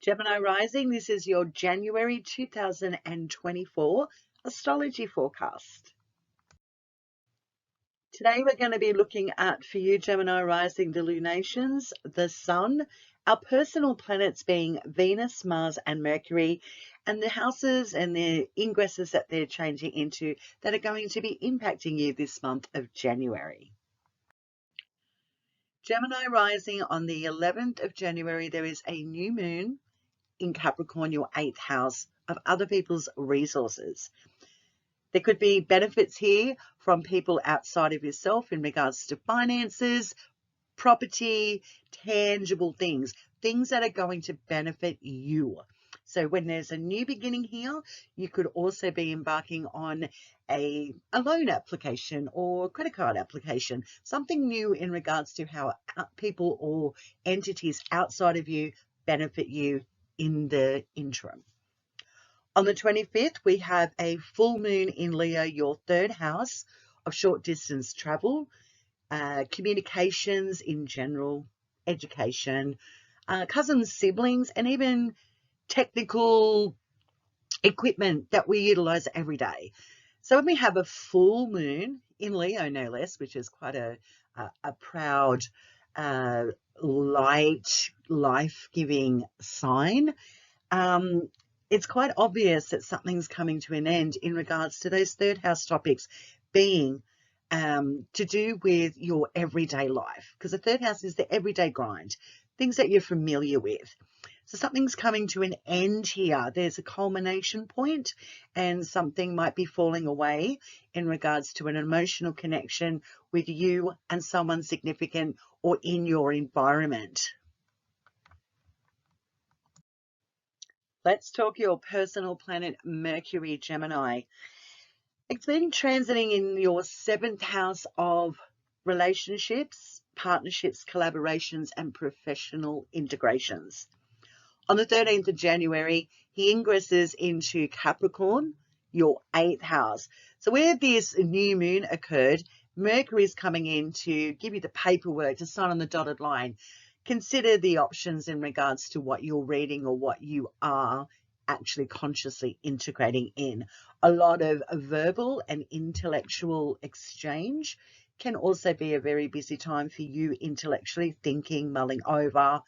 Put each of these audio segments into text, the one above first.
Gemini rising, this is your January 2024 astrology forecast. Today we're going to be looking at, for you Gemini rising, the lunations, the sun, our personal planets being Venus, Mars and Mercury, and the houses and the ingresses that they're changing into that are going to be impacting you this month of January. Gemini rising, on the 11th of January, there is a new moon in Capricorn, your 8th house of other people's resources. There could be benefits here from people outside of yourself in regards to finances, property, tangible things that are going to benefit you. So when there's a new beginning here, you could also be embarking on a loan application or credit card application, something new in regards to how people or entities outside of you benefit you in the interim. On the 25th, we have a full moon in Leo, your 3rd house of short distance travel, communications in general, education, cousins, siblings, and even technical equipment that we utilize every day. So when we have a full moon in Leo, no less, which is quite a proud, light, life-giving sign, it's quite obvious that something's coming to an end in regards to those 3rd house topics being to do with your everyday life, because the 3rd house is the everyday grind, things that you're familiar with. So something's coming to an end here. There's a culmination point and something might be falling away in regards to an emotional connection with you and someone significant or in your environment. Let's talk your personal planet, Mercury, Gemini. It's been transiting in your 7th house of relationships, partnerships, collaborations, and professional integrations. On the 13th of January, he ingresses into Capricorn, your 8th house. So where this new moon occurred, Mercury is coming in to give you the paperwork to sign on the dotted line. Consider the options in regards to what you're reading or what you are actually consciously integrating in. A lot of verbal and intellectual exchange can also be a very busy time for you intellectually thinking, mulling over,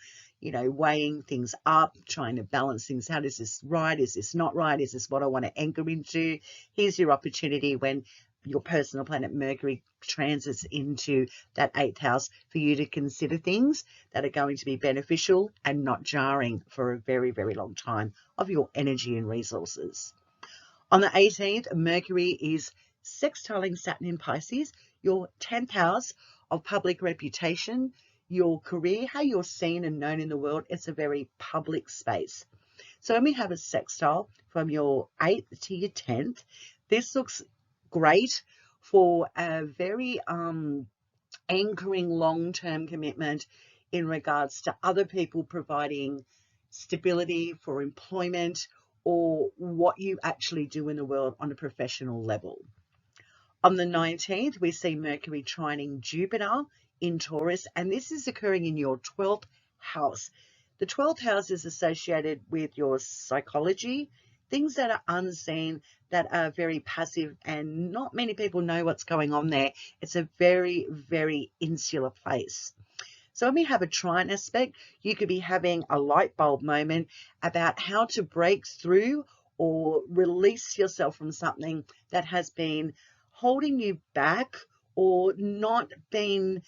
weighing things up, trying to balance things out. Is this right? Is this not right? Is this what I want to anchor into? Here's your opportunity when your personal planet Mercury transits into that 8th house for you to consider things that are going to be beneficial and not jarring for a very, very long time of your energy and resources. On the 18th, Mercury is sextiling Saturn in Pisces, your 10th house of public reputation, your career, how you're seen and known in the world. It's a very public space. So when we have a sextile from your 8th to your 10th, this looks great for a very anchoring long-term commitment in regards to other people providing stability for employment or what you actually do in the world on a professional level. On the 19th, we see Mercury trining Jupiter in Taurus, and this is occurring in your 12th house. The 12th house is associated with your psychology, things that are unseen, that are very passive, and not many people know what's going on there. It's a very, very insular place. So when we have a trine aspect, you could be having a light bulb moment about how to break through or release yourself from something that has been holding you back or not been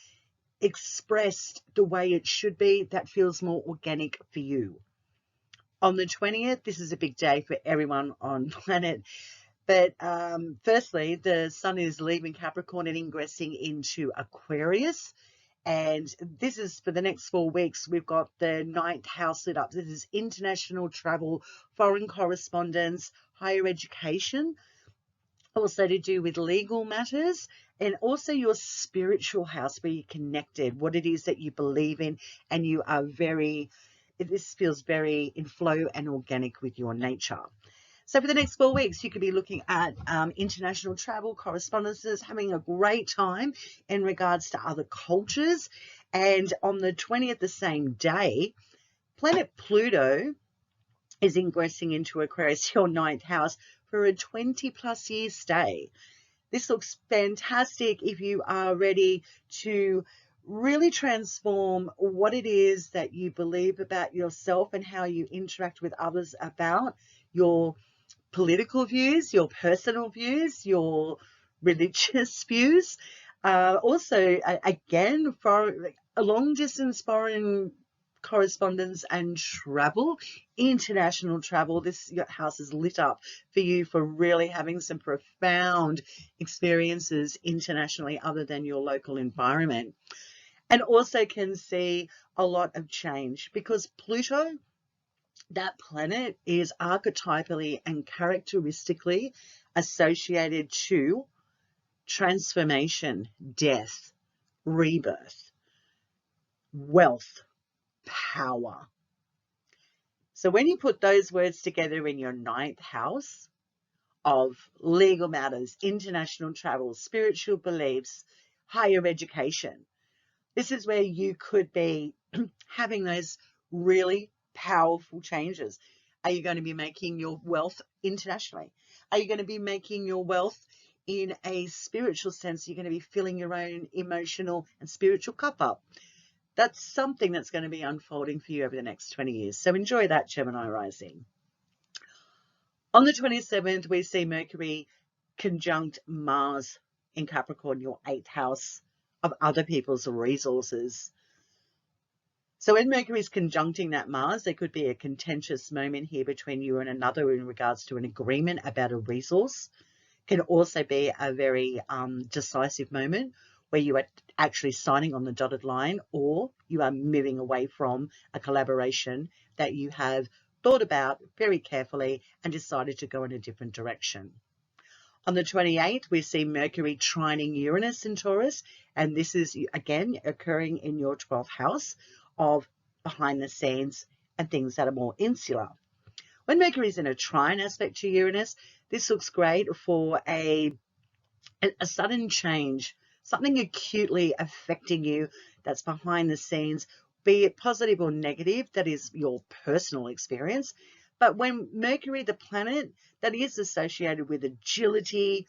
expressed the way it should be, that feels more organic for you. On the 20th, this is a big day for everyone on planet. But firstly, the sun is leaving Capricorn and ingressing into Aquarius. And this is for the next 4 weeks. We've got the 9th house lit up. This is international travel, foreign correspondence, higher education, also to do with legal matters, and also your spiritual house where you're connected, what it is that you believe in, and you are this feels very in flow and organic with your nature. So for the next 4 weeks, you could be looking at international travel, correspondences, having a great time in regards to other cultures. And on the 20th, the same day, planet Pluto is ingressing into Aquarius, your 9th house, for a 20+ year stay. This looks fantastic if you are ready to really transform what it is that you believe about yourself and how you interact with others, about your political views, your personal views, your religious views. Also, again, for a long distance foreign correspondence and travel, international travel. This house is lit up for you for really having some profound experiences internationally other than your local environment. And also can see a lot of change, because Pluto, that planet, is archetypally and characteristically associated to transformation, death, rebirth, wealth, power. So when you put those words together in your 9th house of legal matters, international travel, spiritual beliefs, higher education, this is where you could be having those really powerful changes. Are you going to be making your wealth internationally? Are you going to be making your wealth in a spiritual sense? You're going to be filling your own emotional and spiritual cup up. That's something that's going to be unfolding for you over the next 20 years. So enjoy that, Gemini rising. On the 27th, we see Mercury conjunct Mars in Capricorn, your 8th house of other people's resources. So when Mercury is conjuncting that Mars, there could be a contentious moment here between you and another in regards to an agreement about a resource. Can also be a very decisive moment where you are actually signing on the dotted line, or you are moving away from a collaboration that you have thought about very carefully and decided to go in a different direction. On the 28th, we see Mercury trining Uranus in Taurus, and this is, again, occurring in your 12th house of behind the scenes and things that are more insular. When Mercury is in a trine aspect to Uranus, this looks great for a sudden change, something acutely affecting you that's behind the scenes, be it positive or negative, that is your personal experience. But when Mercury, the planet, that is associated with agility,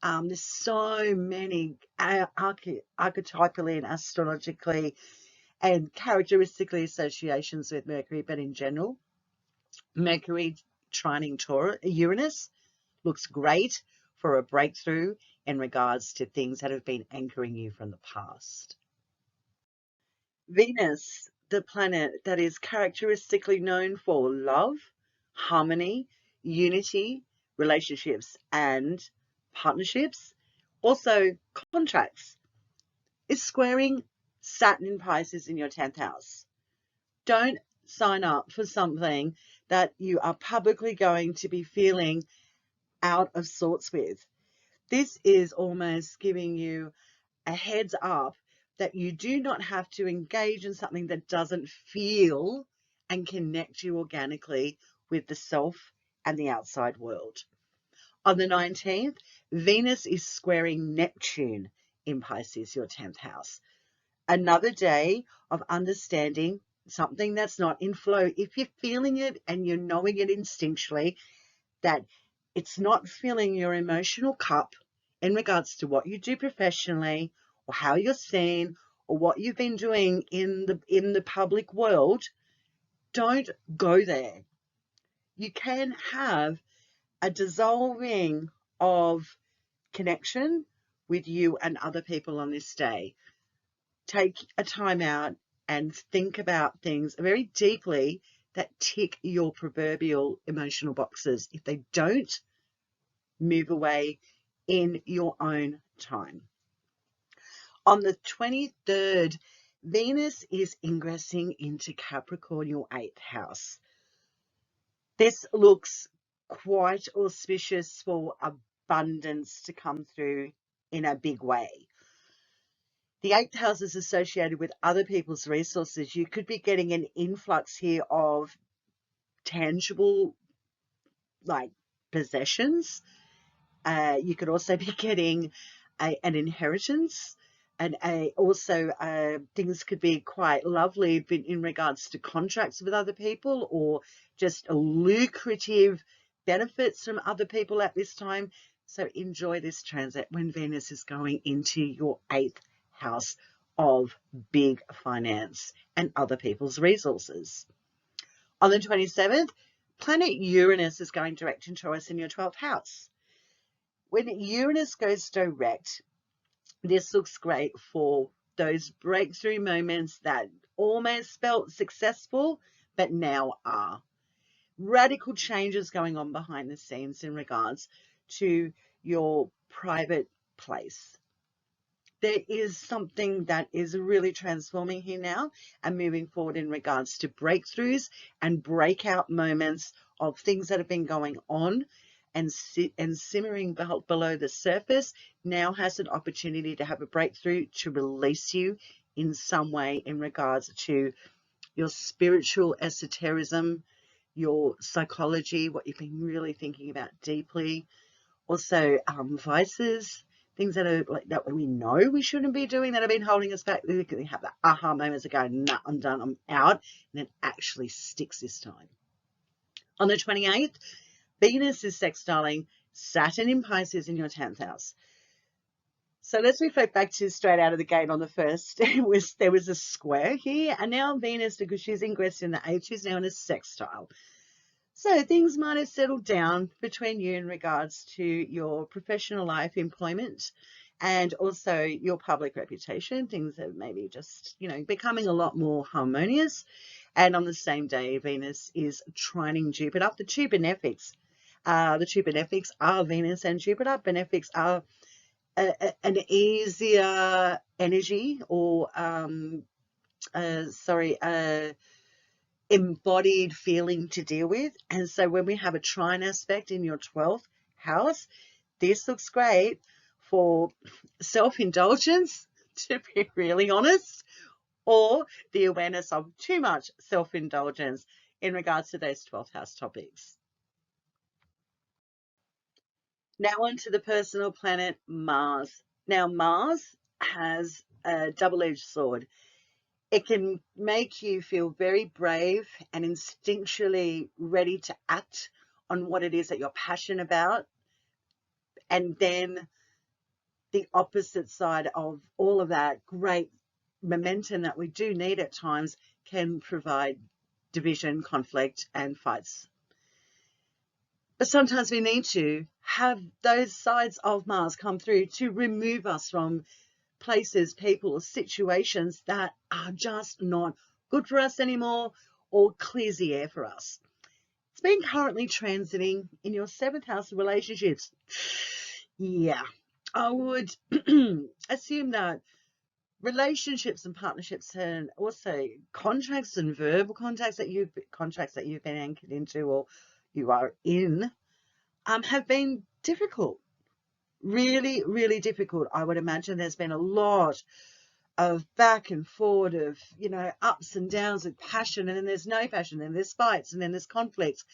there's so many archetypally and astrologically and characteristically associations with Mercury, but in general, Mercury trining Uranus looks great for a breakthrough in regards to things that have been anchoring you from the past. Venus, the planet that is characteristically known for love, harmony, unity, relationships, and partnerships, also contracts, is squaring Saturn in Pisces in your 10th house. Don't sign up for something that you are publicly going to be feeling out of sorts with. This is almost giving you a heads up that you do not have to engage in something that doesn't feel and connect you organically with the self and the outside world. On the 19th, Venus is squaring Neptune in Pisces, your 10th house. Another day of understanding something that's not in flow. If you're feeling it and you're knowing it instinctually, that it's not filling your emotional cup in regards to what you do professionally or how you're seen or what you've been doing in the public world, don't go there. You can have a dissolving of connection with you and other people on this day. Take a time out and think about things very deeply that tick your proverbial emotional boxes. If they don't, move away in your own time. On the 23rd, Venus is ingressing into Capricorn, your 8th house. This looks quite auspicious for abundance to come through in a big way. The 8th house is associated with other people's resources. You could be getting an influx here of tangible, like, possessions. You could also be getting an inheritance. And also things could be quite lovely in regards to contracts with other people, or just lucrative benefits from other people at this time. So enjoy this transit when Venus is going into your 8th house of big finance and other people's resources. On the 27th, planet Uranus is going direct into Taurus in your 12th house. When Uranus goes direct, this looks great for those breakthrough moments that almost felt successful, but now are. Radical changes going on behind the scenes in regards to your private place. There is something that is really transforming here now and moving forward in regards to breakthroughs and breakout moments of things that have been going on and simmering below the surface, now has an opportunity to have a breakthrough to release you in some way in regards to your spiritual esotericism, your psychology, what you've been really thinking about deeply. Also, vices, things that are like that we know we shouldn't be doing that have been holding us back. We can have that aha moments of going, nah, I'm done, I'm out, and it actually sticks this time. On the 28th, Venus is sextiling Saturn in Pisces in your 10th house. So let's reflect back to straight out of the gate on the first. There was a square here, and now Venus, because she's ingressed in the 8th, she's now in a sextile. So things might have settled down between you in regards to your professional life, employment, and also your public reputation. Things are maybe just, becoming a lot more harmonious. And on the same day, Venus is trining Jupiter. The two benefics. The two benefics are Venus and Jupiter. Benefics are an easier energy, or embodied feeling to deal with. And so when we have a trine aspect in your 12th house, this looks great for self-indulgence, to be really honest, or the awareness of too much self-indulgence in regards to those 12th house topics. Now on to the personal planet Mars. Now Mars has a double-edged sword. It can make you feel very brave and instinctually ready to act on what it is that you're passionate about. And then the opposite side of all of that great momentum that we do need at times can provide division, conflict, and fights. But sometimes we need to have those sides of Mars come through to remove us from places, people, or situations that are just not good for us anymore, or clears the air for us. It's been currently transiting in your 7th house of relationships. Yeah, I would assume that relationships and partnerships, and also contracts and verbal contracts that you've been anchored into or you are in, have been difficult. Really, really difficult. I would imagine there's been a lot of back and forward of, ups and downs with passion, and then there's no passion, and there's fights, and then there's conflicts.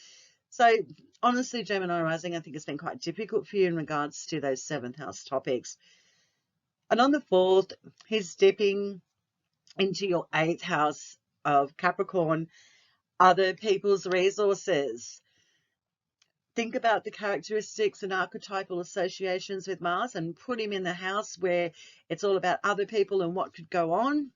So honestly, Gemini rising, I think it's been quite difficult for you in regards to those 7th house topics. And on the 4th, he's dipping into your 8th house of Capricorn, other people's resources. Think about the characteristics and archetypal associations with Mars and put him in the house where it's all about other people and what could go on.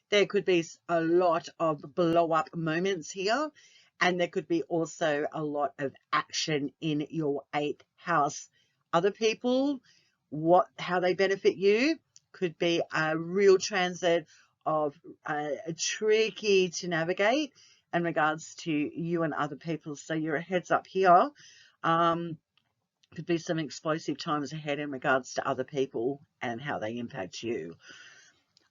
There could be a lot of blow up moments here, and there could be also a lot of action in your 8th house. Other people, how they benefit you, could be a real transit of tricky to navigate in regards to you and other people. So you're a heads up here. Could be some explosive times ahead in regards to other people and how they impact you.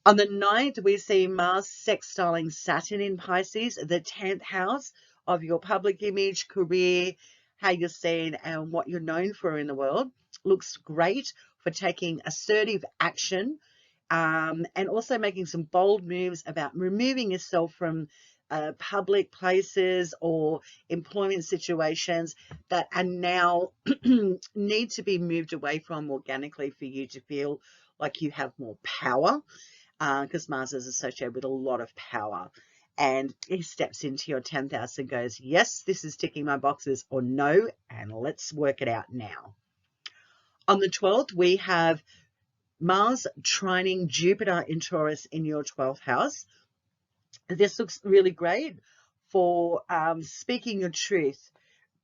On the 9th, we see Mars sextiling Saturn in Pisces, the 10th house of your public image, career, how you're seen, and what you're known for in the world. Looks great for taking assertive action, and also making some bold moves about removing yourself from public places or employment situations that are now need to be moved away from organically for you to feel like you have more power, because Mars is associated with a lot of power. And he steps into your 10th house and goes, yes, this is ticking my boxes, or no, and let's work it out now. On the 12th, we have Mars trining Jupiter in Taurus in your 12th house. This looks really great for speaking your truth,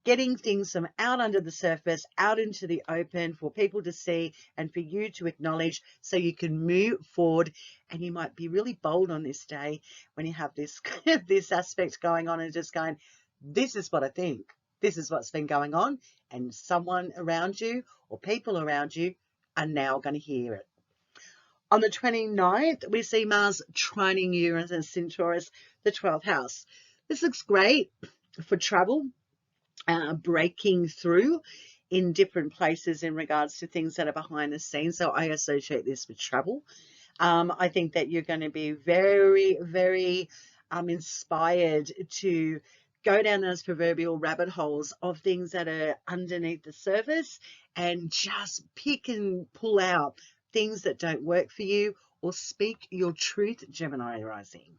getting things from out under the surface, out into the open for people to see and for you to acknowledge so you can move forward. And you might be really bold on this day when you have this, this aspect going on and just going, this is what I think. This is what's been going on. And someone around you or people around you are now going to hear it. On the 29th, we see Mars trining Uranus in Taurus, the 12th house. This looks great for travel, breaking through in different places in regards to things that are behind the scenes. So I associate this with travel. I think that you're going to be very, very inspired to go down those proverbial rabbit holes of things that are underneath the surface and just pick and pull out things that don't work for you, or speak your truth, Gemini rising.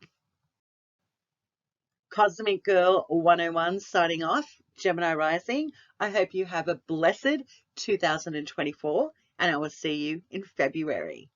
Cosmic Girl 101 signing off, Gemini rising. I hope you have a blessed 2024, and I will see you in February.